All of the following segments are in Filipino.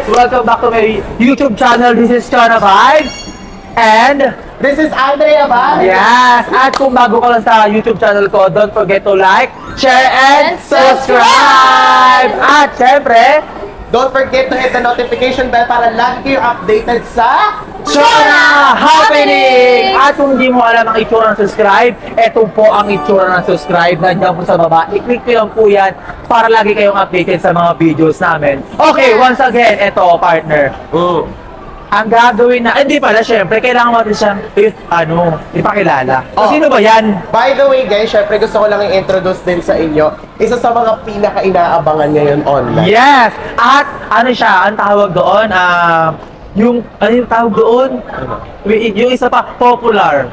guys! Welcome back to my YouTube channel. This is Chana Vibes. And This is Andrea ba? yes! At kung bago ka lang sa YouTube channel ko, don't forget to like, share, and subscribe! At syempre, Don't forget to hit the notification bell para lagi kayo updated sa Chana Happening! At kung hindi mo alam ang itsura ng subscribe, eto po ang itsura ng subscribe. Nandiyan po sa baba. I-click nyo lang po yan para lagi kayong updated sa mga videos namin. Okay, once again, eto partner. Ang gagawin na, hindi pala, syempre, kailangan natin siyang, ipakilala. Oh. Sino ba yan? By the way guys, syempre gusto ko lang i-introduce din sa inyo isa sa mga pinaka-inaabangan ngayon online. Yes! At ano siya, ang tawag doon, ano yung tawag doon? Yung isa pa, popular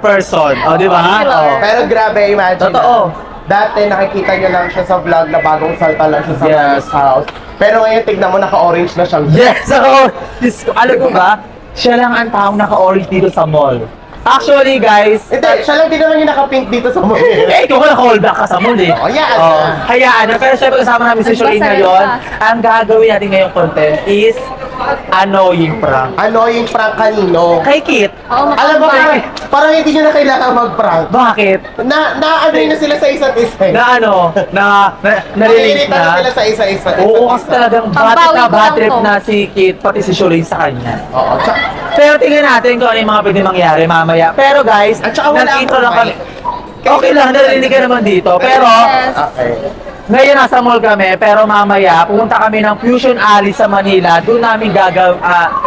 person. O, di ba? Oh. Pero grabe, imagine. Totoo. Dati nakikita nyo lang siya sa vlog na bagong salta lang siya sa Yes. Mami's house. Pero ngayon tignan mo, naka-orange na siyang. Yes! So, alam ko ba, siya lang ang taong naka-orange dito sa mall. Actually, guys, Hindi, siya lang din naman yung naka-pink dito sa mall. ikaw ko na-call back ka sa mall eh. Oh, yan. Hayaan na. Pero syempre kasama namin si Sholin ngayon. Ang gagawin natin ngayong content is annoying prank. Annoying prank kanino? Kay Kit. Alam mo, parang hindi nyo na kailangan mag-prank. Bakit? Na-ano na sila sa isa't isa. Nalilink Nalilita na sila na. sa isa-isa. Oo, kasi talagang Pambawi ko bad lang trip to. na si Kit, pati si Sholin sa kanya. Oo. Pero tingnan natin kung ano yung mga pwede mangyari mamaya. Pero guys, At saka wala nag-intro akong lang kami. mic. Okay lang, narinig ka naman dito. Pero, Yes. Okay. ngayon nasa mall kami, pero mamaya pupunta kami ng Fusion Alley sa Manila. Doon namin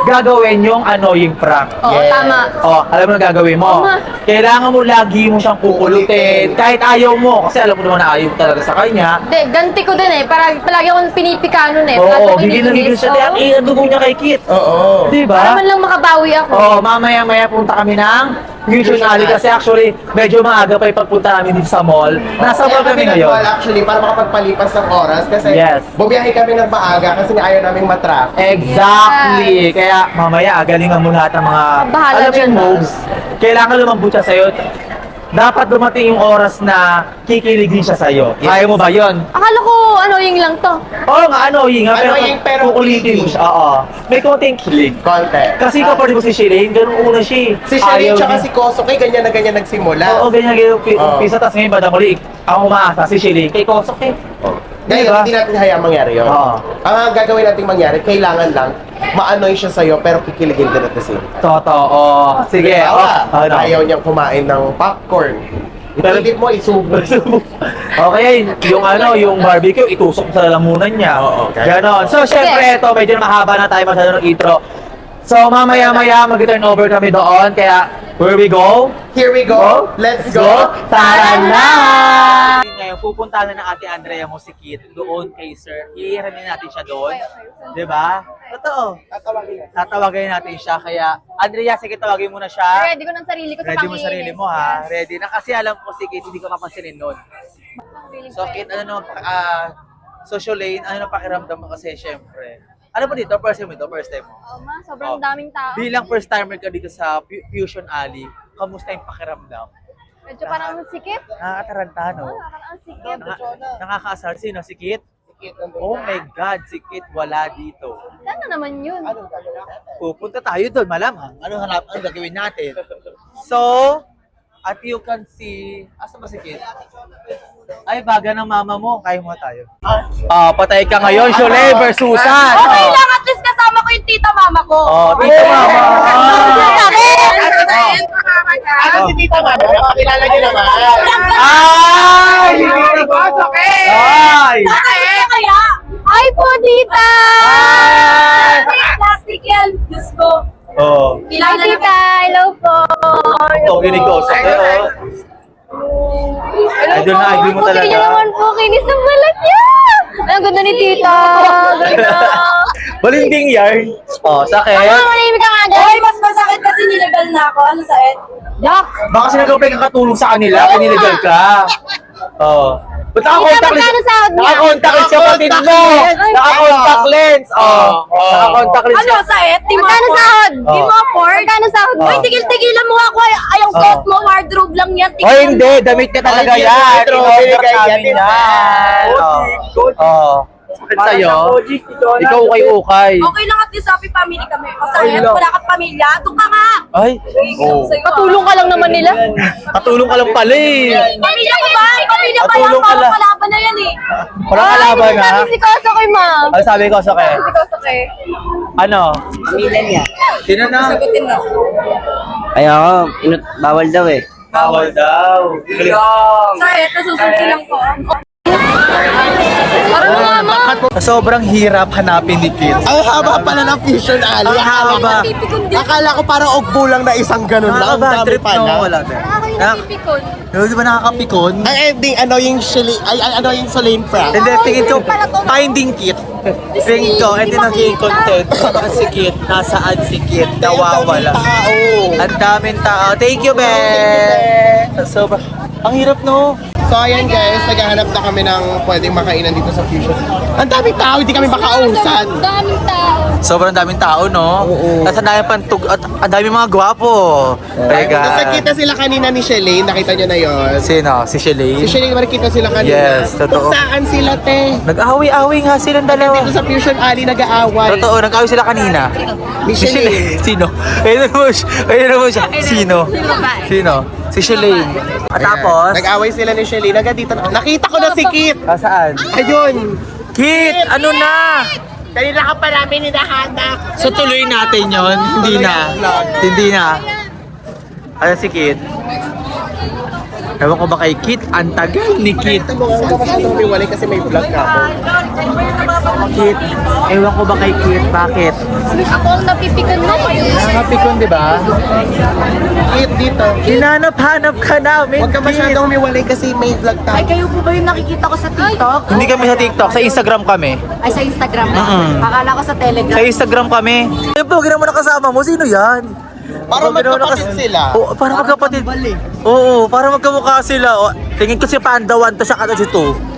gagawin yung annoying prank. Oo, Yes. tama. Oh, alam mo na gagawin mo. Oo nga. Kailangan mo lagi mo siyang kukulutin. Kahit ayaw mo, kasi alam mo naman na ayaw mo talaga sa kanya. Hindi, ganti ko din eh. Palagi akong pinipika nun eh. Palagi Oo, akong higil na higil kinikilis. siya. Kaya Oo. ang dugo niya kay Kit. Oo. Di Para ba? man lang makabawi ako. Oo, mamaya-maya punta kami ng Fusion Alley kasi actually medyo maaga pa yung pagpunta namin dito sa mall. Nasa mall kami ngayon. Actually, para makapagpalipas ng oras kasi Yes. bumiyahe kami ng maaga kasi ayaw naming matraffic. Exactly. Kaya mamaya, galingan mo lahat ng mga, Bahala alam mo yung dyan. moves. Kailangan lumambot siya sa'yo. Dapat dumating yung oras na kikiligin siya sa'yo. Yes. Kaya mo ba yun? Akala ko annoying lang to. Oo nga, annoying nga. Annoying, pero kukulitin mo siya. Oo. May konting kilig. Konti. Kasi kapag mo si Shireen, ganun una siya. Si Shereen Ayaw tsaka niya. si Kosoke, ganyan na ganyan nagsimula. Oo, ganyan Oo. pisa. Tapos ngayon, badang uli, ako umaasa si Shireen. Kay Kosok eh. Ngayon, Diba? hindi natin hayaan mangyari yun. Oo. Ang gagawin natin mangyari, kailangan lang ma-annoy siya sa'yo pero kikiligin din at the same. Totoo. Sige. Halimbawa, Oh, ano? ayaw niyang kumain ng popcorn. Pero- Ipilit mo, isubo. Okay, yung barbecue, itusok sa lalamunan niya. Oo, okay. Ganon. So, syempre, ito, medyo mahaba na tayo masyado ng intro. So, mamaya-maya, mag-turn over kami doon. Kaya, where we go? Here we go. Let's go. Tara na! Ngayon, pupunta na ng ate Andrea mo si Kit doon kay Sir. Iiramin natin siya doon. Diba? Totoo. Tatawagin natin siya. Kaya, Andrea, sige, tawagin mo na siya. Ready ko ng sarili ko sa Ready mo panginis. sarili mo ha. Ready na kasi alam ko si Kit hindi ko papansinin nun. So Kit, social lane, ano na pakiramdam mo kasi syempre. Ano ba dito? First time mo ito? First time mo? Oo ma, sobrang Oh. daming tao. Bilang first timer ka dito sa Fusion Alley, kamusta yung pakiramdam? Medyo parang sikit. Nakakataranta, no? Oo, parang sikit. Nakakaasar. Sino? Si Kit? Oh my God, si Kit wala dito. Sana naman yun. Pupunta tayo doon, malamang. Ano gagawin natin? So, at you can see, asa ba si Kit? Ay, baga ng mama mo. Kaya mo tayo. Patay ka ngayon, Shole versus Susan. Okay lang, at least kasama ko yung tita mama ko. Oh, tita mama. Ano si Tita Mama? Pakilala niyo naman. Ay! Ay! Kaya? Ay po, tita! Ay! Plastic yan, Diyos ko. Oh. Hi, tita! Hello po! Ito, ginigosok eh, oh. Ay, doon na, agree mo talaga. Niyo naman po, kinis ng balat niya! Ay, ang ganda ni tita! Ganda! Balinding yarn. Oh, sakit. Manahimik ka nga dyan! Ay, mas masakit kasi nilagal na ako. Ano sakit? Yak! Baka sinagawin ka katulong sa kanila, piniligal ka. Oh. Ba't naka-contact lens? magkano sahod niya? Naka-contact lens kapatid mo! Naka-contact lens! Oh. Naka-contact lens. Ano sakit? Di mo Magkano afford? sahod? Di mo afford? Magkano sahod? Ay, tigil-tigilan mo ako. Ay, yung suot mo, wardrobe lang yan. Oh, hindi. Damit ka talaga Ay, yan. hindi, In-order binigay yan. namin yan. Good, Oh. good. Oh. Sakit sa'yo? Ikaw ukay-ukay. Okay lang at least happy family kami. Kasi wala kang pamilya, doon ka nga. Ay, Katulong ka lang naman nila. katulong ka lang pala eh. Pamilya ko ba? Pamilya pa yan, Katulong ka parang lang. palaban na yan eh. Parang kalaban Ay, ha? sabi si Koso kay ma. Ano sabi ko sa kaya? Si Koso kay. Ano? Sino na? Ayoko, bawal daw eh. Bawal daw. Sorry, ito susunod lang ko. Parang mama. Sobrang hirap hanapin ni Kit. Ang haba pala ng Fusion Alley. Ang haba. Akala ko parang ugbo lang na isang ganun lang. Ang Nakaka-bad dami trip pala. no? Wala din. Nakakapipikon. Di ba nakakapikon? Ang ending, ano yung chili, ano yung Solane Frank? Hindi, tingin ko, finding Kit. Tingin ko, ito naging content. Si Kit, nasaan si Kit? Nawawala. Ang daming tao. Thank you, be! Sobrang, ang hirap no? So ayan guys, naghahanap na kami ng pwedeng makainan dito sa Fusion. Ang daming tao, hindi kami makausad. Daming tao. Sobrang daming tao, no? Oo. At ang daming pantug, at ang daming mga gwapo. Teka. Tapos nakita sila kanina ni Shelly, nakita nyo na yon. Sino? Si Si Shelly? Shelly, nakita sila kanina. Yes, totoo. Kung saan sila, te? Nag-away-away nga silang dalawa. Dito sa Fusion Alley, nag-aaway. Totoo, nag-away sila kanina. Ni Si Shelly. Sino? Ayun naman siya. Ayun naman siya. Sino? Sino? Si Shelly. At tapos? Nag-aaway sila ni Shelly. Dito na. Nakita ko na si Kit. Saan? Ayun. Kit! Ano na? Kanina ka pa namin hinahanap. So tuloy natin yon. Hindi na. Hindi na. Ano si Kit? Ewan ko ba kay Kit? Ang tagal ni Kit. Ito mo, huwag ka masyadong umiwalay kasi may vlog ka ako. Kit. Ewan ko ba kay Kit? Bakit? Ako ang napipikon mo. Nakapikon, di ba? Kit, dito. Hinanap-hanap ka namin, Huwag ka masyadong umiwalay kasi may vlog ka. Ay, kayo po ba yung nakikita ko sa TikTok? Hindi kami sa TikTok, sa Instagram kami. Ay, sa Instagram na? Mm-mm. Akala ko sa Telegram. Sa Instagram kami. Ayun po, ginawa mo na kasama mo. Sino yan? Para Pag ginawa na magkapatid sila. Oo, para magkapatid. Oo, para magkamukha sila. O, tingin ko si Panda 1 to siya kada si 2.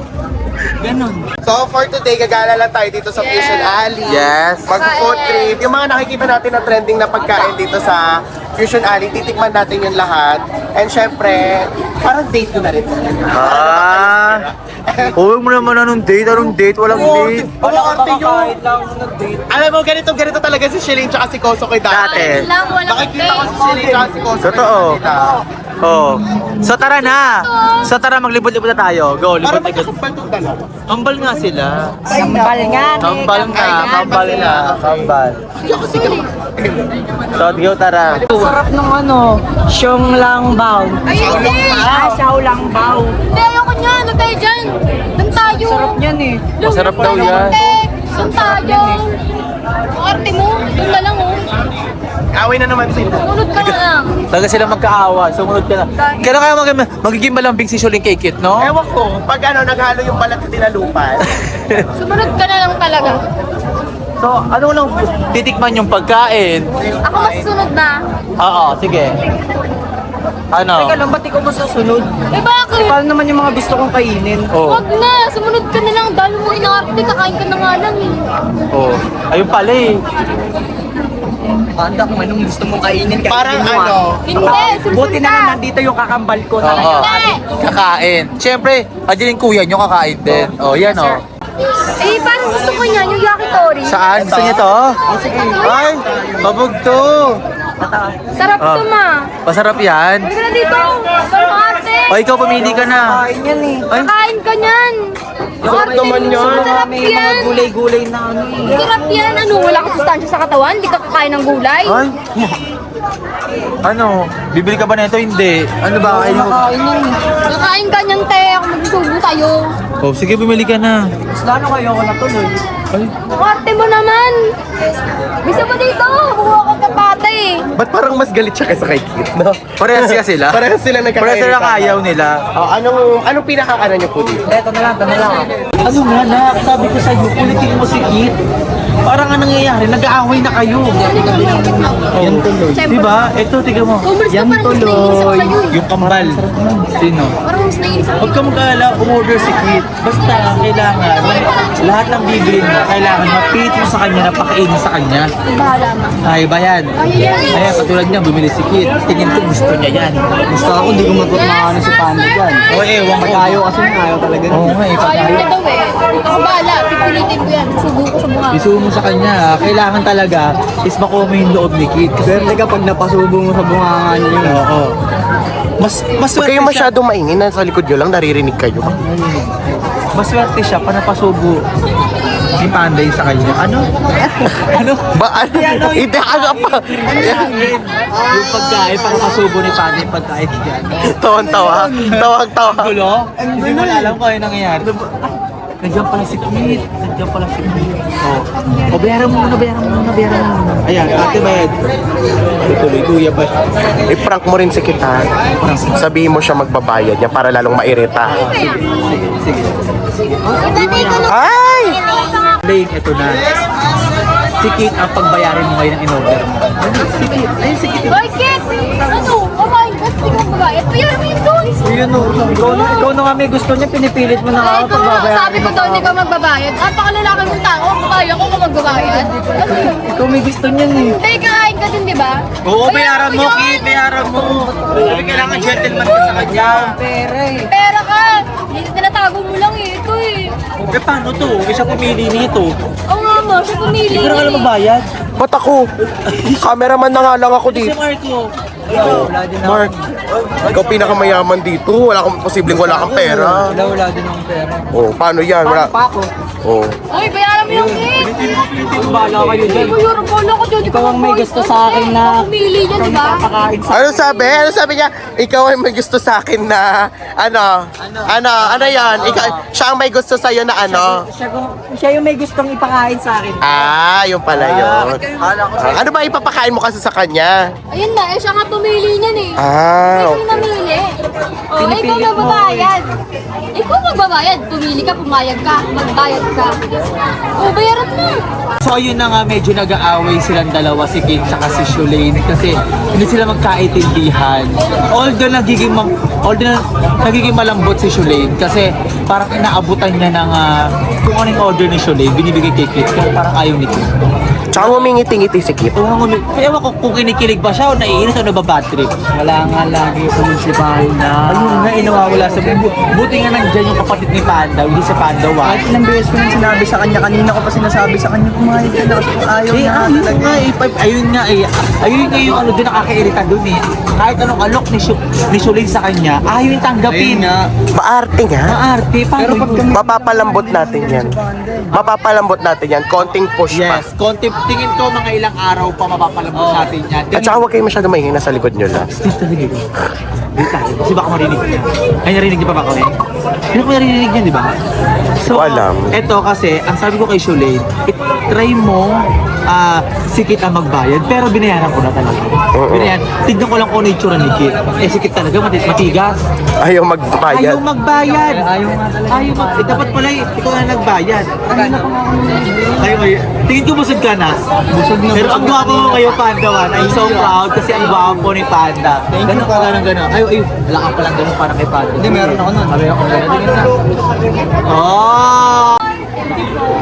So for today, gagala lang tayo dito sa Fusion Alley. Yes. Mag-food trip. Yung mga nakikita natin na trending na pagkain dito sa Fusion Alley, titikman natin yung lahat. And syempre, parang date ko na rin. Huwag mo naman anong date, walang date. Oo, arte yun. Alam mo, ganito talaga si Shelly tsaka si Koso kay Dati. Lang, walang Nakikita ko si Shelly tsaka si Koso. Totoo. kay kanila. Oh. So tara na. So tara, maglibot-libot na tayo. Go, Para libot-libot. magkakapal itong dalawa. Kambal nga sila. Sambal nga. Kambal nga, kambal nga, kambal. So, go tara. Sarap ng ano, siyong lang baw. Ay, hindi. Siyaw lang baw. Hindi, ayoko niya. Ano tayo dyan? Doon tayo. Sarap niyan eh. Masarap daw yan. Doon tayo. Ang arte mo. Doon na lang oh. Away na naman sila. Sumunod ka na lang. Talaga sila magkaawa. Sumunod ka na. Kailan kaya magiging malambing si Shuling kay Kit, no? Ewan ko, pag ano, naghalo yung balat sa tinalupan. Sumunod ka na lang talaga. So, ano lang titikman yung pagkain? Ako masusunod na. Oo, sige. Ano? Teka lang, ba't ikaw masusunod? Eh bakit? Paano naman yung mga gusto kong kainin? Oh. Wag na. Sumunod ka na lang. Dalo mo inaarte. Kakain ka na nga lang eh. Oh. Ayun pala eh. Handa kung anong gusto mong kainin. Parang kainin mo, ano, Hindi. Sumunod Buti na lang nandito yung kakambal ko. Oo. Kakain. Siyempre, andyan yung kuya nyo kakain din. Oh, yan oh. Eh, parang gusto ko niyan. Yung yakitori. Saan? Gusto niyo to? Ay, pabog to. Sarap to ma. Masarap yan. Huwag ka na dito. Parang arte. O, ikaw pumili ka na. Kain yan eh. Ay, Kakain ka niyan. sarap naman yun. Sarap May mga yan. gulay-gulay na ano eh. Sarap yan. Ano, wala kang sustansya sa katawan? Hindi ka kakain ng gulay? ay. Ano? Bibili ka ba nito? Hindi. Ano ba? Kainin mo? Kain yan eh. Kakain ka niyan, te. Ako magsusubo tayo. Oh, sige, bumili ka na. Mas lalo kayo ako natuloy. Ay, Ang arte mo naman. Bisa ba dito? Buha ka kapata eh. Ba't parang mas galit siya kaysa kay Kit, no? parehas ka sila? Parehas sila nagkakain. Parehas sila ayaw nila. Oh, anong pinakakanan niyo po dito? Ito na lang. Ano nga, nak? Sabi ko sa'yo, kulitin mo si Kit. Parang nga nangyayari? Nag-aaway na kayo. Yan tuloy. Diba? Ito, tignan mo. Yan tuloy. Yung kambal. Sino? Parang mas naiisip Huwag ka mag-alala, umorder si Quit. Basta, kailangan, lahat ng bibilin mo, kailangan mapit mo sa kanya, napakainin sa kanya. bahala ma. Kaya ba yan? Ayan, katulad niya, bumili si Quit. Tingin ko gusto niya yan. Gusto ako, hindi ko magkakano si Panda dyan. O, ewan ko. Ayaw kasi ayaw talaga. Oo nga, Ayaw niya daw eh. Ako bahala, pipilitin ko yan. Subo ko sa mukha. isubo mo sa kanya, kailangan talaga is makuha mo yung loob ni Kit. Swerte ka pag napasubo mo sa bungangan niyo. Oo. Mas Huwag swerte kayong siya. masyadong maingin, nasa likod nyo lang, naririnig kayo. Mas swerte siya pa napasubo ni Panda yung sa kanya. Ano? ano? Ba, hindi ka pa. Yung pagkain, para masubo ni Panda yung pagkain niya. Tawang-tawa. Tawang-tawa. Gulo? Hindi mo alam kung ano nangyayari. Nandiyan pala si Kit. Nandiyan pala si Kit. O, bayaran mo muna. Ayan, ate bayad. Tuloy, kuya ba? I-prank mo rin si kita. Sabihin mo siya magbabayad niya para lalong mairita. Sige. Ay! Lane, ito na. Si Kit ang pagbayarin mo ngayon ng in-order mo. Si Kit. Ayun, si Kit. Hoy, Kit! Ano? Oh my God, hindi ka magbabayad. Bayaran mo yun doon. Yun o, ikaw na nga may gusto niya, pinipilit mo na Ay, ako pagbabayaran. sabi ko daw, hindi ka magbabayad. Napakalalaki mong tao. Kaya ko kung magbabayad. Ano yun? Ikaw may gusto niyan eh. Hindi, kain ka din, di ba? Oo, bayaran mo, yun. Kit. Bayaran mo. Sabi, kailangan gentleman ka sa kanya. Pera ka. Hindi tinatago mo lang eh. Ito eh. Eh, paano to? Isa pumili nito. Oo nga mo, siya pumili. Pero ka na magbayad? Ba't ako? Cameraman na nga lang ako Si dito. Marco. Mark, ikaw pinakamayaman dito. Wala kang posibleng wala kang pera. Wala din akong pera. Oh, paano yan? Wala. Pa ako. Oh. Ay, bayaran mo yung Kit. Bahala kayo Hindi dyan. mo yun. Bola ko dyan. Ikaw ang may gusto sa akin na Pumili niya, di ba? pakain sa Ano sabi? Ano sabi niya? Ikaw ay may gusto sa akin na ano yan? Siya ang may gusto sa na ano? siya yung may gustong ipakain sa akin. Ah, yung pala yun. Ano ba ipapakain mo kasi sa kanya? Ayun na, eh, siya nga pumili niyan eh. Ah, Ikaw yung namili. Oh, ikaw magbabayad. Ikaw magbabayad. Pumili ka, pumayag ka, magbayad ka. Oh, bayaran mo. So ayun na nga, medyo nag-aaway silang dalawa, si Kit at si Shulane, kasi hindi sila magkaintindihan. Although nagiging malambot si Shulane kasi parang inaabutan niya ng kung anong order ni Shulane, binibigay kay Kit, kaya parang ayaw ni Kit. tsaka ngumingiti-ngiti si Kit. Kaya ewan ko kung kinikilig ba siya o naiinis o nababad trip. Wala nga lagi sa si Panda. Ayun nga, inawawala sa buti nga nandiyan yung kapatid ni Panda, hindi si Panda wa. Kahit ilang beses ko nang sinabi sa kanya, kanina ko pa sinasabi sa kanya, kumain ka na kasi kung ayaw Eh, na. ayun nga ayun nga yung ano din nakakairita dun eh. Kahit anong alok ni Shulane sa kanya, ayaw yung tanggapin. Maarte nga. Maarte, Pero pag kami... Mapapalambot natin yan. Mapapalambot natin yan. Konting push pa. Yes, tingin ko mga ilang araw pa mapapalambot natin yan. At saka huwag kayo masyado maingay, nasa likod nyo lang. Steve talaga yun. Hindi tayo. Kasi baka marinig niya. Ay, narinig niya pa ba kami? Hindi ko narinig niya, di ba? So, Ko alam. eto kasi, ang sabi ko kay Shulane, try mo si Kit ang magbayad, pero binayaran ko na talaga. Binayaran. Tignan ko lang kung ano yung tsura ni Kit. Eh, si Kit talaga matigas. Ayaw magbayad. Ayaw magbayad. Dapat pala ikaw na nagbayad. Tingin ko busog ka na. Busog na. Pero ang gwapo mo kayo, Panda, man. I'm so proud kasi ang gwapo ni Panda. Ganun ka lang gano'n. Ay, wala ka palang gano'n para kay Panda. Hindi, meron ako nun. Meron ako gano'n. Tingin na. Oh!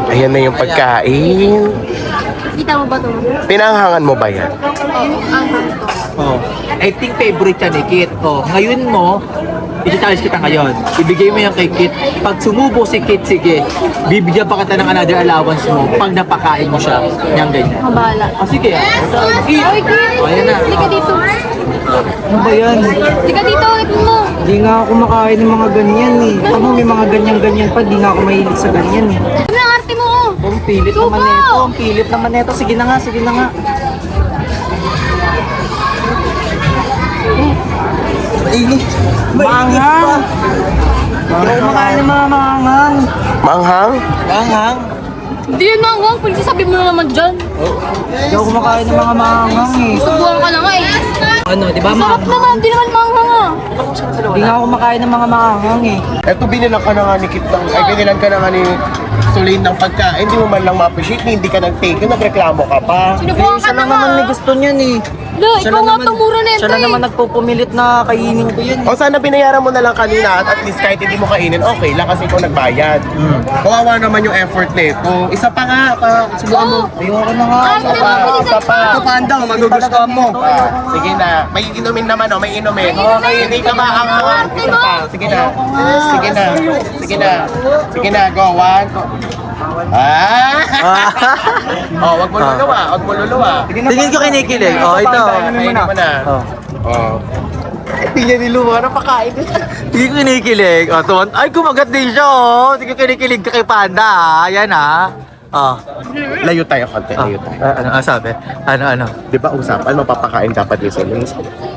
Ayan na yung pagkain. Kita mo ba ito? Pinanghangan mo ba yan? Oh. I think favorite yan ni Kit. Oh, ngayon mo, iti-challenge kita ngayon. Ibigay mo yan kay Kit. Pag sumubo si Kit, sige, bibigyan pa kita ng another allowance mo pag napakain mo siya. Yang ganyan. Bahala. Ah, sige. Kit. Oy, Kit! Oh, ayan na. Hindi ka dito. Ano ba yan? Hindi ka dito, ito mo. Hindi nga ako kumakain ng mga ganyan eh. Tama, may mga ganyan-ganyan pa, di nga ako mahilig sa ganyan eh. Ano ang arte mo? Ang pilit Subo! naman neto, ang pilit naman neto. Sige na nga, sige na nga. Maanghang! Hindi ako kumakain ng mga maanghang. Maanghang? Langhang. Hindi yun manghang. Pagsasabi mo na naman dyan. Hindi ako kumakain ng mga maanghang eh. Subuhan ka na nga eh. Ano, di ba Sarap naman. Hindi naman manghang ah. Hindi nga ako kumakain ng mga maanghang eh. Eto binilan ka na nga ni Kit. Ay, binilan ka na nga ni Sulain ng pagkain, hindi mo man lang ma-appreciate, hindi ka nag-take, nagreklamo ka pa. Sinubukan ka Siya na lang naman may gusto niyan eh. Lo, Siya ikaw lang nga naman- tumuro na ito Siya lang eh. naman nagpupumilit na kainin ko yan. O sana binayaran mo na lang kanina at least kahit hindi mo kainin, okay lang kasi ikaw nagbayad. Kawawa naman yung effort nito. Isa pa nga, subukan mo. Ayoko na nga. Ay, hindi mo bilisan Isa pa. Ito Panda, magugustuhan mo. Sige na, may inumin naman may inumin. Okay, hindi ka maangang. Isa pa, sige na. Sige na, sige na. Sige na, go, one. Oh, wag mo luluwa, wag mo luluwa. Tingin ko kinikilig. Oh, ito. Kainin mo na. Oh. Hindi niya niluwa, napakain. Hindi ko kinikilig. Oh, tuwan. Ay, kumagat din siya, oh. Hindi ko kinikilig ka kay Panda, ah. Yan, ah. Oh. Layo tayo konti, layo tayo. Ano sabi? Ano? Di ba usapan, mapapakain dapat ni Solis?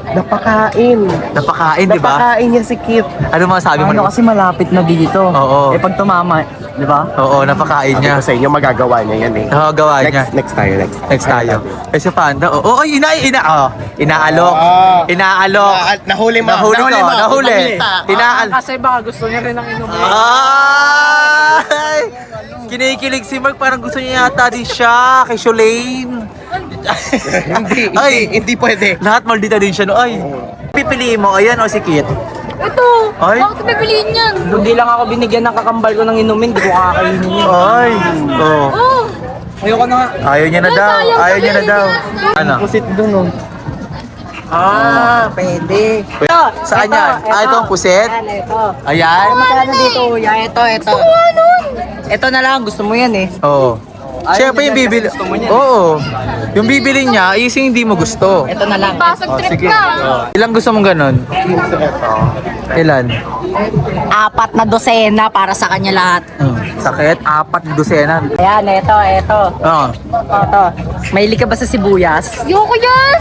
Napakain. Napakain, di ba? Napakain niya si Kit. Ano masabi mo? Ano kasi malapit na dito. Oo. Eh pag tumama, di ba? Oo, napakain Sabi niya. ko sa inyo, magagawa niya yan eh. Oo, gawa niya. Next tayo. Next tayo. Eh, si Panda, oh, inaalok. Ah. Inaalok. Nahuli mo. Nahuli. Kasi baka gusto niya rin ng inumin. Ay! Kinikilig si Mark, parang gusto niya yata din siya kay Sholaine. Hindi pwede. Lahat maldita din siya, no? Ay, pipiliin mo, ayan o si Kit. Ito, Ay. bakit pipiliin yan? Hindi lang ako binigyan ng kakambal ko ng inumin, di ko kakainin yun. Ay, oh. Oh, Ayoko na nga. Ayaw niya na daw, ayaw niya na daw. Ano? Pusit dun oh. Pwede. Saan yan? Ito ang puset? Ito. Ayan? Magkano dito, kuya? Ito. Ito na lang, gusto mo yan eh. Oo. Siyempre yung bibili. Gusto mo niyan. Oo. Yung bibili niya, is hindi mo gusto. Ito na lang. basag trip Sige. ka. Ilang gusto mong ganon? Ilan? 4 na dosena para sa kanya lahat. Sakit? 4 dosena. Ayan, ito. Oo. Ito. Mahilig ka ba sa sibuyas? Yoko yan.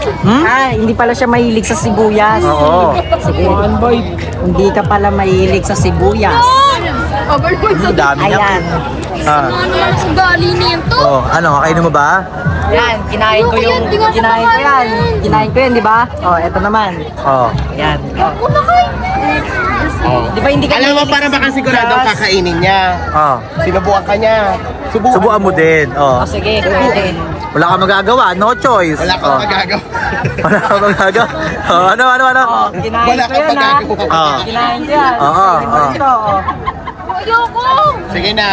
Hindi pala siya mahilig sa sibuyas. Oo. Sige. Hindi ka pala mahilig sa sibuyas. Overboard sa Ang dami niya. Ayan. Ah. ano naman sa gali nito. Oh, ano, kakainin mo ba? Yan, kinain ko Ayoko yan, yung... di nga ako Kinain ko yan. kumakain. Kinain ko yan, di ba? Ito naman. Oh. Yan. Kumakain. Di ba hindi ka Alam mo, mahilig para sa baka siguradong sibuyas? kakainin niya. Oh. Sinubukan ka niya. Subukan mo din. Oh. Sige, pwede. Wala kang magagawa, no choice. Wala kang Oh. magagawa. Wala kang magagawa. Oh, ano? Kinain Wala ko kang yan, ha? magagawa. Ah. Kinain ko yan. Oo, Pwede mo oo. ito, oh. Ayoko. Sige na,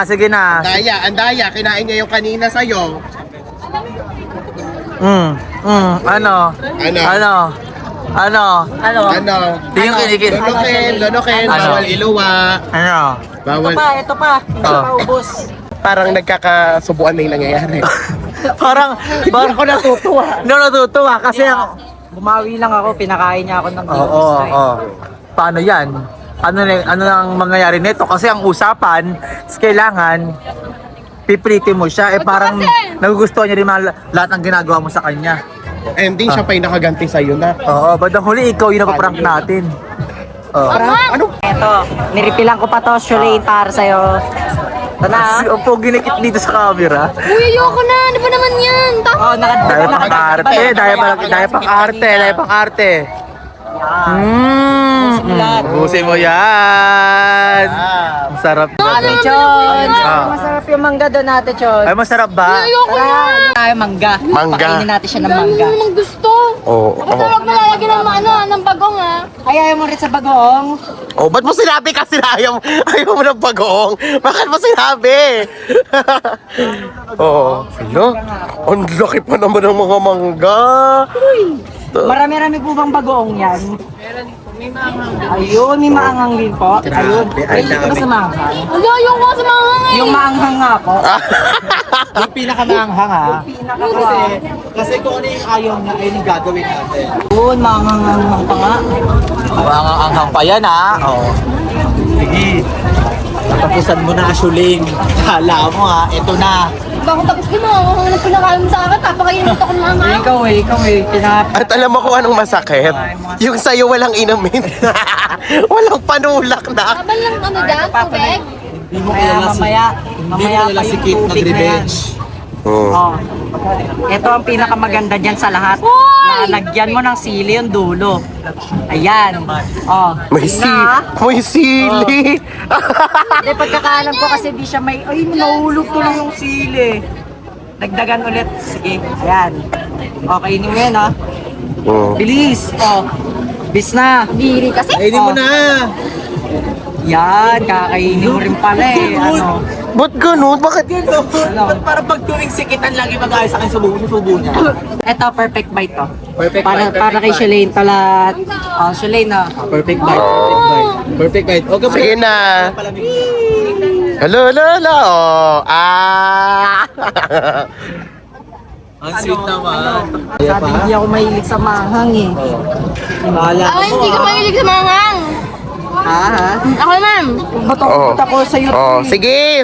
Sige na. Ang daya, kinain niya yung kanina sa'yo. Ano? Ano? Tingin kinikil. Lonokin, Ano? bawal iluwa. Ano? Bawal. Ito pa. Hindi Oh. pa ubos. Parang nagkakasubuan na yung nangyayari. Parang Ako natutuwa. natutuwa kasi ang... Bumawi lang ako, pinakain niya ako ng Oo, gusto eh. oo. Paano yan? Ano nang mangyayari nito? Kasi ang usapan, is kailangan pipilitin mo siya. Eh parang nagugustuhan niya rin lahat ng ginagawa mo sa kanya. Ending siya pa yung nakaganti sa'yo na. Oo, bandang huli ikaw yung napaprank natin. Oo. Ano? Ito, niripilan ko pa to, Shulaine, para sa'yo. Ito na, Si Opo ginikit dito sa camera. Uy, ayoko na. Ano ba naman yan? Tama. Dahil pang arte. Busin mo yan. Ang sarap. Ate Chon! Ah. Masarap yung mangga doon, Ate Chon. Ay, masarap ba? Ayoko yan. Tayo mangga. Mangga. Pakainin natin siya ng Ano mangga. naman gusto? Oo. Basta wag mo lalagyan ng bagong ha. Ay, ayaw mo rin sa bagoong. Oh, ba't mo sinabi kasi na ayaw mo ng bagoong? Bakit mo sinabi? Oo. Hello? Ang laki pa naman ng mga mangga. Marami-rami po bang bagoong yan? Ayun, may maanghang din po. Ayun. Ay, ito ba sa maanghang? Ay, ayoko sa mga ngayon. Yung maanghang nga po. Yung pinaka-maanghang ha. Kasi kung ano yung ayaw niya, ayun yung gagawin natin. Yun, maanghang pa nga. Ang pa yan, ha? Oo. Sige. Tapusan mo na, Shulaine. Kala mo ha, ito na. Bakit tapos ko na? Ang nagpinakain mo sa akin, papakainin mo ako ng mga ngayon. Ikaw eh. At alam mo kung anong masakit? Yung sa'yo walang inumin. Walang panulak na. Laban lang ano dyan, tubig. Hindi mo kilala mamaya pa yung tubig na yan. Oh. Ito ang pinakamaganda dyan sa lahat. Lalagyan mo ng sili yung dulo. Ayan. Oh. May sili. Hindi, pagkakaalam ko kasi di siya may... Ay, nahulog to lang yung sili. Dagdagan ulit. Sige, ayan. Okay, mo yan, ha? Bilis. Oh. Bis na. Diri kasi. Kainin mo na. Yan, kakainin mo rin pala eh. Ano? Ba't ganun? Bakit ganun? Ba't parang pag tuwing sikitan lagi mag-ayos sa akin subo niya? Ito, perfect bite to. Perfect bite, Para kay Shalane talat. Oh, Shalane na. Perfect bite, perfect bite. Perfect bite. Okay, Sige na. Hello, hello, hello. Ang sweet naman. Sabi hindi ako mahilig sa mahang eh. Bahala. Ako hindi ka mahilig sa mangang. Ha? Ako naman. Ba't ako sa'yo? Sige.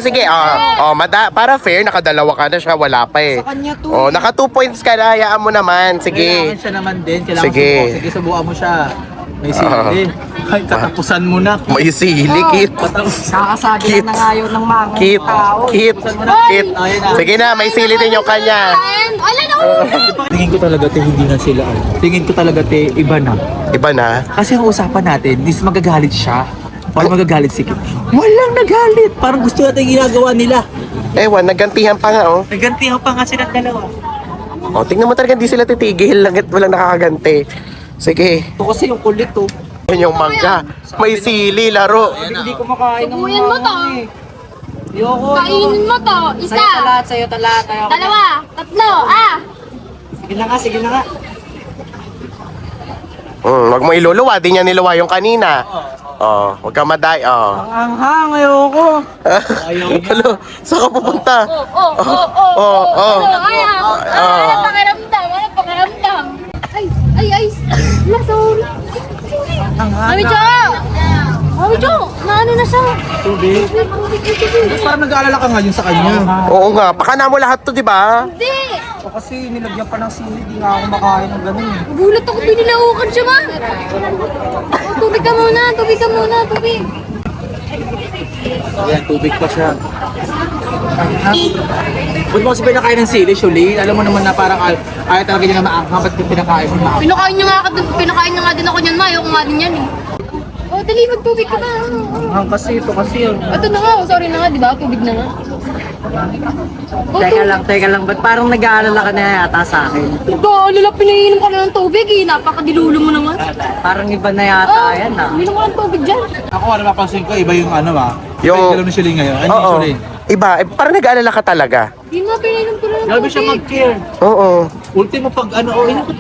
Para fair, nakadalawa ka na siya, wala pa eh. Sa kanya to. Naka 2 points ka na, hayaan mo naman. Sige. Kailangan siya naman din. Kailangan Sige. Sige, subukan mo siya. May sili. Ay, katapusan mo na. May sili, Kit. Kakasabi lang na ngayon ng mga Kit. tao. Kit. Kit. Sige na, may sili din yung kanya. Ala na. Tingin ko talaga, hindi na sila. Tingin ko talaga, iba na. Iba na? Kasi ang usapan natin, is magagalit siya. Parang magagalit si Kit. Walang nagalit. Parang gusto natin ginagawa nila. Ewan, nagantihan pa nga, oh. Nagantihan pa nga silang dalawa. Tingnan mo talaga, hindi sila titigil. Langit walang nakakaganti. Sige. Ito kasi yung kulit, oh. Yan yung mangga. May sili, laro. Hindi ko makain ng Subuyan mo to. Ayoko. Kainin mo to. Isa. Sa'yo talat. Ayoko. Dalawa. Tatlo. Sige na nga. Wag mo iluluwa, di niya niluwa yung kanina. Wag ka maday. Ang anghang, ayoko. Hello, saan ka pupunta? Ano pakiramdam? Ano pakiramdam? Ay. Wala, sorry. Mami Jo! Mami Jo! Naano na siya? Tubig. Parang nag-aalala ka ngayon sa kanya. Oo nga, pakana mo lahat to, di ba? Hindi! Kasi nilagyan pa ng sili, di nga ako makain ng ganun eh. Gulat ako, binilaukan siya, ma! Tubig ka muna, tubig. Ayan, tubig pa siya. Ba't mo kasi pinakain ng sili, Shulene? Alam mo naman na parang ayaw talaga niya na maanghang. Ba't pinakain mo maanghang? Pinakain niya nga din ako niyan, ma. Ayoko nga din yan, eh. Oh, dali, magtubig ka na. Ang kasi ito kasi yun. Ito na nga, sorry na nga, di ba? Tubig na nga. Teka lang, ba't parang nag-aalala ka na yata sa akin? Nag-aalala, pinainom ka na ng tubig, eh. Napakadilulo mo naman. Parang iba na yata yan ah. Uminom ka ng tubig dyan. Ako, ano napansin ko, iba yung ano ba? Yung- Yung ni Shulene ngayon. Ano yung Oo. Shulene? Iba, parang nag-aalala ka talaga. Di na, pinainom ko na ng Grabe siya tubig. mag-care. Oo. Ultimo pag ano, inom ko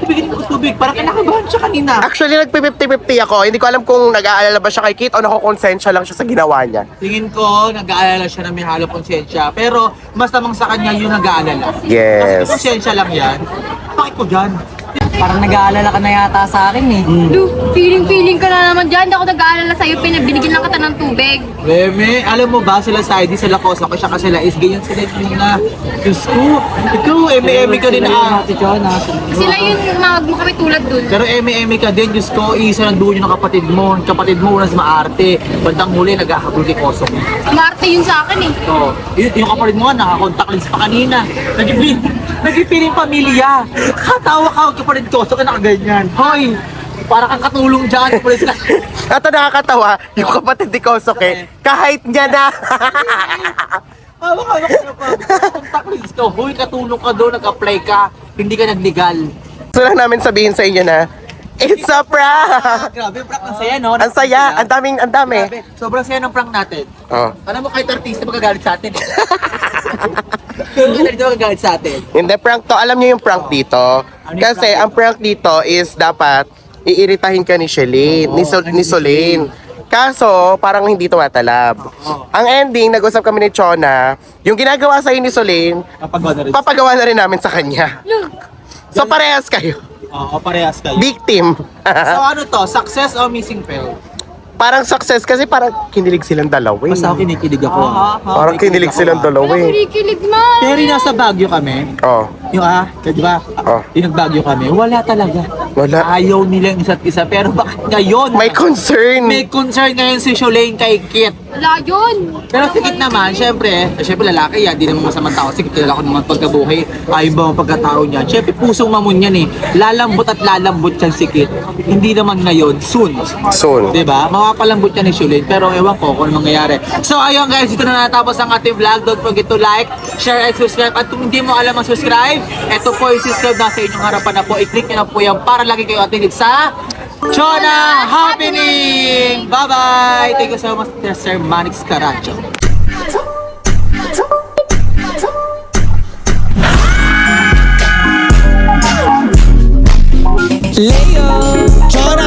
tubig. Parang kinakabahan siya kanina. Actually, nag-50-50 ako. Hindi ko alam kung nag-aalala ba siya kay Kit o nakukonsensya lang siya sa ginawa niya. Tingin ko, nag-aalala siya na may halo konsensya. Pero, mas namang sa kanya yung nag-aalala. Yes. Kasi kung konsensya lang yan, bakit ko dyan? Parang nag-aalala ka na yata sa akin eh. Lu, feeling ka na naman dyan. Hindi ako nag-aalala sa'yo. Binigyan lang kita ng tubig. Reme, alam mo ba sila sa ID, sila Kosa ko siya kasi sila is ganyan sila yung na. Diyos ko, ikaw, eme ka din ah. Ate John ah. Sila yun, mga kami tulad dun. Pero eme ka din, Diyos ko, isa ng dugo ng kapatid mo. Kapatid mo, unas maarte. Bandang huli, naghahabol kay Koso mo. Marte yun sa akin, eh. So, yung kapatid mo nga, nakakontak lens pa kanina. Nag-feeling pamilya. Katawa ka, kapatid Koso ka nakaganyan. Hoy, para kang katulong dyan. Pulis ka. At ang nakakatawa, yung kapatid ni Kosoke, kahit niya na. Hawak ka pa. Contact lens ka. Hoy, katulong ka doon, nag-apply ka. Hindi ka nag-legal. Gusto lang namin sabihin sa inyo na, it's a prank! Grabe, prank ang saya, no? Ang saya, ang dami. Grabe, sobrang saya ng prank natin. Oh. Alam mo, kahit artista magagalit sa atin eh. Kahit artista magagalit sa atin. Hindi, prank to. Alam niyo yung prank dito? Kasi ang prank dito is dapat iiritahin ka ni Shalene, ni Solene. Kaso, parang hindi tumatalab. Ang ending, nag-usap kami ni Chona, yung ginagawa sa'yo ni Solene, papagawa na rin namin sa kanya. So, parehas kayo. Oo, parehas kayo. Victim. So ano to, success o missing fail? Parang success kasi parang kinilig silang dalawa. Basta ako kinikilig ako. Parang kinilig silang dalawa. Wala, kinikilig, ma. Pero nasa Baguio kami, Oh. Yung di ba? Oh. Yung nagbagyo kami, wala talaga. Wala. Ayaw nilang isa't isa. Pero bakit ngayon? May concern. May concern ngayon si Sholane kay Kit. Wala yun. Pero si Kit naman, syempre lalaki yan. Di naman masamang tao. Si Kit kilala ko naman pagkabuhay. Ayaw ba ang pagkatao niya? Syempre pusong mamon yan eh. Lalambot at lalambot yan si Kit. Hindi naman ngayon, soon. Soon. Diba? Mapapalambot yan ni Sholane. Pero ewan ko kung anong mangyayari. So ayun guys, dito na natapos ang ating vlog. Don't forget to like, share, and subscribe. At kung hindi mo alam ang subscribe, eto po yung subscribe na sa inyong harapan na po. I-click nyo na po yan para lagi kayo updated sa Chona Happening! Bye-bye! Thank you so much, Sir Manix Caracho. Leo, Chona